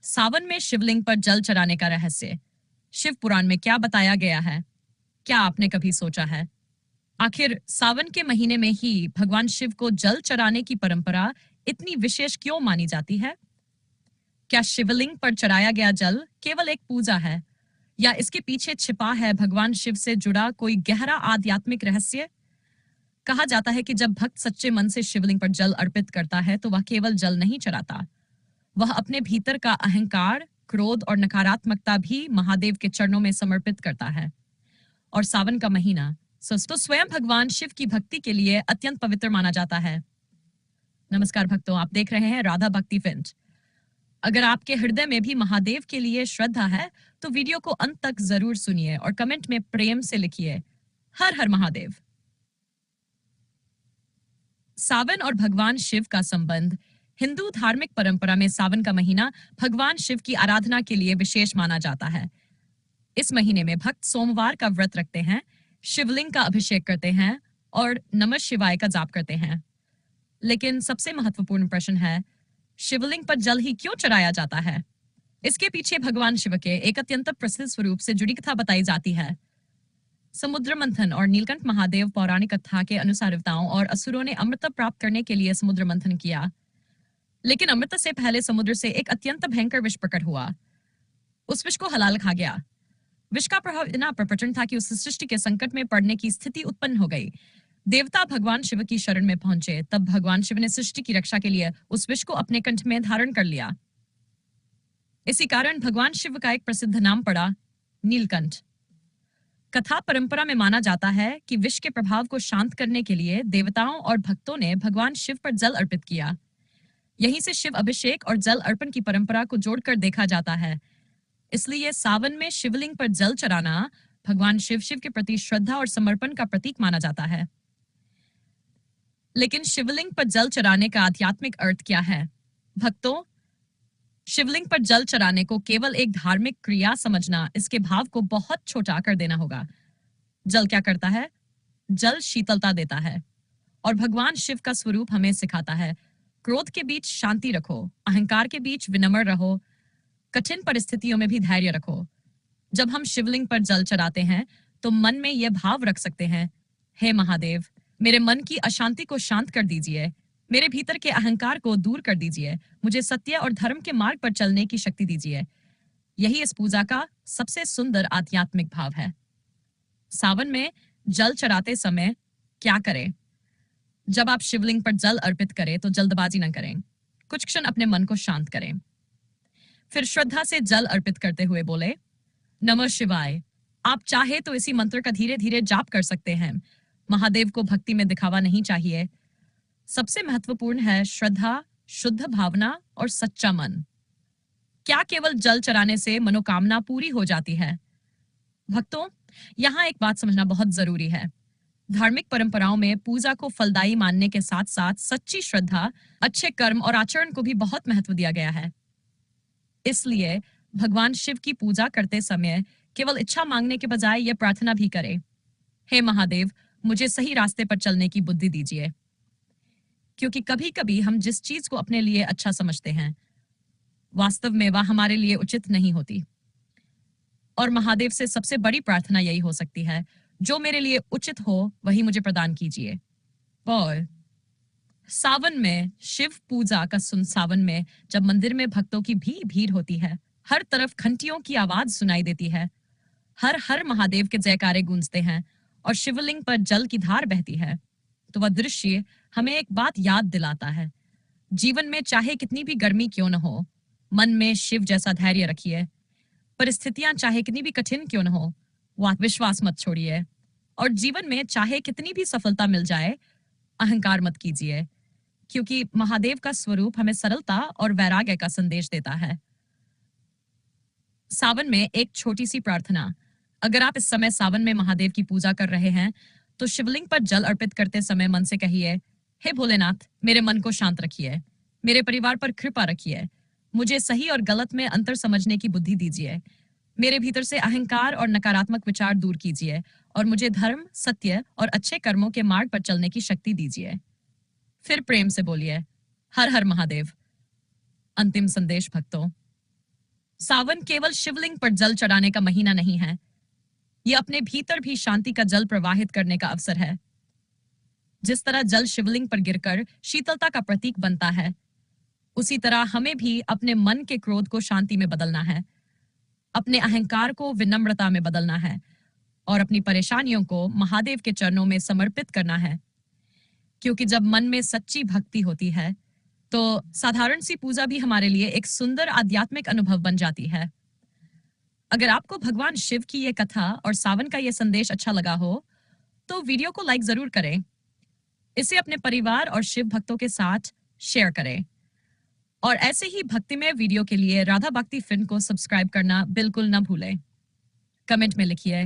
सावन में शिवलिंग पर जल चढ़ाने का रहस्य शिव पुराण में क्या बताया गया है? क्या आपने कभी सोचा है आखिर सावन के महीने में ही भगवान शिव को जल चढ़ाने की परंपरा इतनी विशेष क्यों मानी जाती है? क्या शिवलिंग पर चढ़ाया गया जल केवल एक पूजा है या इसके पीछे छिपा है भगवान शिव से जुड़ा कोई गहरा आध्यात्मिक रहस्य? कहा जाता है कि जब भक्त सच्चे मन से शिवलिंग पर जल अर्पित करता है तो वह केवल जल नहीं चढ़ाता, वह अपने भीतर का अहंकार, क्रोध और नकारात्मकता भी महादेव के चरणों में समर्पित करता है। और सावन का महीना तो स्वयं भगवान शिव की भक्ति के लिए अत्यंत पवित्र माना जाता है। नमस्कार भक्तों, आप देख रहे हैं राधा भक्ति फिंच। अगर आपके हृदय में भी महादेव के लिए श्रद्धा है तो वीडियो को अंत तक जरूर सुनिए और कमेंट में प्रेम से लिखिए हर हर महादेव। सावन और भगवान शिव का संबंध। हिंदू धार्मिक परंपरा में सावन का महीना भगवान शिव की आराधना के लिए विशेष माना जाता है। इस महीने में भक्त सोमवार का व्रत रखते हैं, शिवलिंग का अभिषेक करते हैं और नमः शिवाय का जाप करते हैं। लेकिन सबसे महत्वपूर्ण प्रश्न है, शिवलिंग पर जल ही क्यों चढ़ाया जाता है? इसके पीछे भगवान शिव के एक अत्यंत प्रसिद्ध स्वरूप से जुड़ी कथा बताई जाती है। समुद्र मंथन और नीलकंठ महादेव पौराणिक कथा के अनुसार देवताओं और असुरों ने अमृत प्राप्त करने के लिए समुद्र मंथन किया, लेकिन अमृत से पहले समुद्र से एक अत्यंत भयंकर विष प्रकट हुआ। उस विष को हलाल खा गया। विष का प्रभाव इतना प्रचंड था कि उस सृष्टि के संकट में पड़ने की स्थिति उत्पन्न हो गई। देवता भगवान शिव की शरण में पहुंचे, तब भगवान शिव ने सृष्टि की रक्षा के लिए उस विष को अपने कंठ में धारण कर लिया। इसी कारण भगवान शिव का एक प्रसिद्ध नाम पड़ा, नीलकंठ। कथा परंपरा में माना जाता है कि विष के प्रभाव को शांत करने के लिए देवताओं और भक्तों ने भगवान शिव पर जल अर्पित किया। यहीं से शिव अभिषेक और जल अर्पण की परंपरा को जोड़कर देखा जाता है। इसलिए सावन में शिवलिंग पर जल चढ़ाना भगवान शिव के प्रति श्रद्धा और समर्पण का प्रतीक माना जाता है। लेकिन शिवलिंग पर जल चढ़ाने का आध्यात्मिक अर्थ क्या है? भक्तों, शिवलिंग पर जल चढ़ाने को केवल एक धार्मिक क्रिया समझना इसके भाव को बहुत छोटा कर देना होगा। जल क्या करता है? जल शीतलता देता है और भगवान शिव का स्वरूप हमें सिखाता है, क्रोध के बीच शांति रखो, अहंकार के बीच विनम्र रहो, कठिन परिस्थितियों में भी धैर्य रखो। जब हम शिवलिंग पर जल चढ़ाते हैं तो मन में यह भाव रख सकते हैं, हे महादेव, मेरे मन की अशांति को शांत कर दीजिए, मेरे भीतर के अहंकार को दूर कर दीजिए, मुझे सत्य और धर्म के मार्ग पर चलने की शक्ति दीजिए। यही इस पूजा का सबसे सुंदर आध्यात्मिक भाव है। सावन में जल चढ़ाते समय क्या करें? जब आप शिवलिंग पर जल अर्पित करें तो जल्दबाजी न करें। कुछ क्षण अपने मन को शांत करें। फिर श्रद्धा से जल अर्पित करते हुए बोले, नमः शिवाय। आप चाहे तो इसी मंत्र का धीरे धीरे जाप कर सकते हैं। महादेव को भक्ति में दिखावा नहीं चाहिए। सबसे महत्वपूर्ण है श्रद्धा, शुद्ध भावना और सच्चा मन। क्या केवल जल चढ़ाने से मनोकामना पूरी हो जाती है? भक्तों, यहां एक बात समझना बहुत जरूरी है। धार्मिक परंपराओं में पूजा को फलदायी मानने के साथ साथ सच्ची श्रद्धा, अच्छे कर्म और आचरण को भी बहुत महत्व दिया गया है। इसलिए भगवान शिव की पूजा करते समय केवल इच्छा मांगने के बजाय यह प्रार्थना भी करें, हे महादेव, मुझे सही रास्ते पर चलने की बुद्धि दीजिए। क्योंकि कभी कभी हम जिस चीज को अपने लिए अच्छा समझते हैं, वास्तव में वह हमारे लिए उचित नहीं होती। और महादेव से सबसे बड़ी प्रार्थना यही हो सकती है, जो मेरे लिए उचित हो वही मुझे प्रदान कीजिए। और सावन में शिव पूजा का सावन में जब मंदिर में भक्तों की भीड़ होती है, हर तरफ घंटियों की आवाज सुनाई देती है, हर हर महादेव के जयकारे गूंजते हैं और शिवलिंग पर जल की धार बहती है, तो वह दृश्य हमें एक बात याद दिलाता है, जीवन में चाहे कितनी भी गर्मी क्यों न हो, मन में शिव जैसा धैर्य रखिए। परिस्थितियां चाहे कितनी भी कठिन क्यों न हो, वह विश्वास मत छोड़िए। और जीवन में चाहे कितनी भी सफलता मिल जाए, अहंकार मत कीजिए, क्योंकि महादेव का स्वरूप हमें सरलता और वैराग्य का संदेश देता है। सावन में एक छोटी सी प्रार्थना। अगर आप इस समय सावन में महादेव की पूजा कर रहे हैं तो शिवलिंग पर जल अर्पित करते समय मन से कहिए, हे भोलेनाथ, मेरे मन को शांत रखिए, मेरे परिवार पर कृपा रखिए, मुझे सही और गलत में अंतर समझने की बुद्धि दीजिए, मेरे भीतर से अहंकार और नकारात्मक विचार दूर कीजिए और मुझे धर्म, सत्य और अच्छे कर्मों के मार्ग पर चलने की शक्ति दीजिए। फिर प्रेम से बोलिए, हर हर महादेव। अंतिम संदेश भक्तों, सावन केवल शिवलिंग पर जल चढ़ाने का महीना नहीं है, ये अपने भीतर भी शांति का जल प्रवाहित करने का अवसर है। जिस तरह जल शिवलिंग पर गिरकर शीतलता का प्रतीक बनता है, उसी तरह हमें भी अपने मन के क्रोध को शांति में बदलना है, अपने अहंकार को विनम्रता में बदलना है और अपनी परेशानियों को महादेव के चरणों में समर्पित करना है। क्योंकि जब मन में सच्ची भक्ति होती है, तो साधारण सी पूजा भी हमारे लिए एक सुंदर आध्यात्मिक अनुभव बन जाती है। अगर आपको भगवान शिव की ये कथा और सावन का ये संदेश अच्छा लगा हो, तो वीडियो को लाइक जरूर करें। इसे अपने परिवार और शिव भक्तों के साथ शेयर करें। और ऐसे ही भक्तिमय वीडियो के लिए राधा भक्ति फिल्म को सब्सक्राइब करना बिल्कुल न भूलें। कमेंट में लिखिए,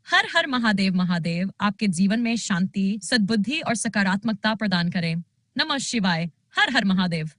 हर हर महादेव महादेव आपके जीवन में शांति, सद्बुद्धि और सकारात्मकता प्रदान करें। नमः शिवाय। हर हर महादेव।